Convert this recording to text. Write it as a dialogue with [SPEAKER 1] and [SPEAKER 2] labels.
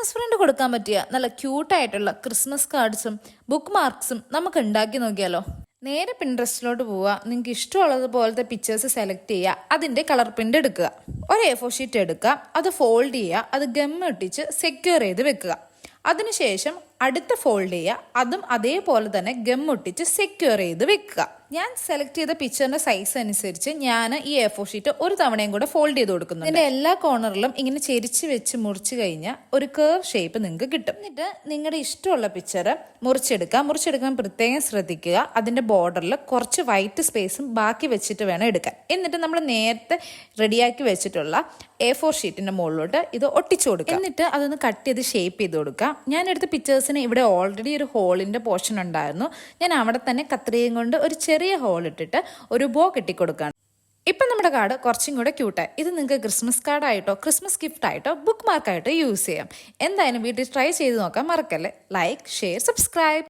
[SPEAKER 1] Christmas friend കൊടുക്കാൻ പറ്റിയ നല്ല ക്യൂട്ടായിട്ടുള്ള ക്രിസ്മസ് കാർഡ്സും ബുക്ക് മാർക്സും നമുക്ക് ഉണ്ടാക്കി നോക്കിയാലോ. നേരെ പിൻട്രസ്റ്റിലോട്ട് പോവുക, നിങ്ങൾക്ക് ഇഷ്ടമുള്ളതുപോലത്തെ പിക്ചേഴ്സ് സെലക്ട് ചെയ്യുക, അതിൻ്റെ കളർ പ്രിൻ്റ് എടുക്കുക, ഒരു A4 ഷീറ്റ് എടുക്കുക, അത് ഫോൾഡ് ചെയ്യുക, അത് ഗം ഒട്ടിച്ച് സെക്യൂർ ചെയ്ത് വെക്കുക. അതിനുശേഷം അടുത്ത ഫോൾഡ് ചെയ്യുക, അതും അതേപോലെ തന്നെ ഗം ഒട്ടിച്ച് സെക്യൂർ ചെയ്ത് വെക്കുക. ഞാൻ സെലക്ട് ചെയ്ത പിക്ചറിന്റെ സൈസ് അനുസരിച്ച് ഞാൻ ഈ A4 ഷീറ്റ് ഒരു തവണയും കൂടെ ഫോൾഡ് ചെയ്ത് കൊടുക്കുന്നു. ഇതിന്റെ എല്ലാ കോർണറിലും ഇങ്ങനെ ചെരിച്ച് വെച്ച് മുറിച്ച് കഴിഞ്ഞാൽ ഒരു കേർവ് ഷേപ്പ് നിങ്ങൾക്ക് കിട്ടും. എന്നിട്ട് നിങ്ങളുടെ ഇഷ്ടമുള്ള പിക്ചർ മുറിച്ചെടുക്കാൻ പ്രത്യേകം ശ്രദ്ധിക്കുക. അതിന്റെ ബോർഡറിൽ കുറച്ച് വൈറ്റ് സ്പേസും ബാക്കി വെച്ചിട്ട് വേണം എടുക്കാൻ. എന്നിട്ട് നമ്മൾ നേരത്തെ റെഡിയാക്കി വെച്ചിട്ടുള്ള A4 ഷീറ്റിന്റെ മുകളിലോട്ട് ഇത് ഒട്ടിച്ചു കൊടുക്കുക. എന്നിട്ട് അതൊന്ന് കട്ട് ചെയ്ത് ഷേപ്പ് ചെയ്ത് കൊടുക്കുക. ഞാൻ എടുത്ത പിക്ചേഴ്സിന് ഇവിടെ ഓൾറെഡി ഒരു ഹോളിന്റെ പോർഷൻ ഉണ്ടായിരുന്നു. ഞാൻ അവിടെ തന്നെ കത്രികയും കൊണ്ട് ഒരു ചെറിയ ഹോൾ ഇട്ടിട്ട് ഒരു ബോ കെട്ടിക്കൊടുക്കുകയാണ്. ഇപ്പം നമ്മുടെ കാർഡ് കുറച്ചും കൂടെ ക്യൂട്ടായി. ഇത് നിങ്ങൾക്ക് ക്രിസ്മസ് കാർഡായിട്ടോ ക്രിസ്മസ് ഗിഫ്റ്റ് ആയിട്ടോ ബുക്ക് മാർക്കായിട്ടോ യൂസ് ചെയ്യാം. എന്തായാലും വീട്ടിൽ ട്രൈ ചെയ്ത് നോക്കാൻ മറക്കല്ലേ. Like, share, subscribe.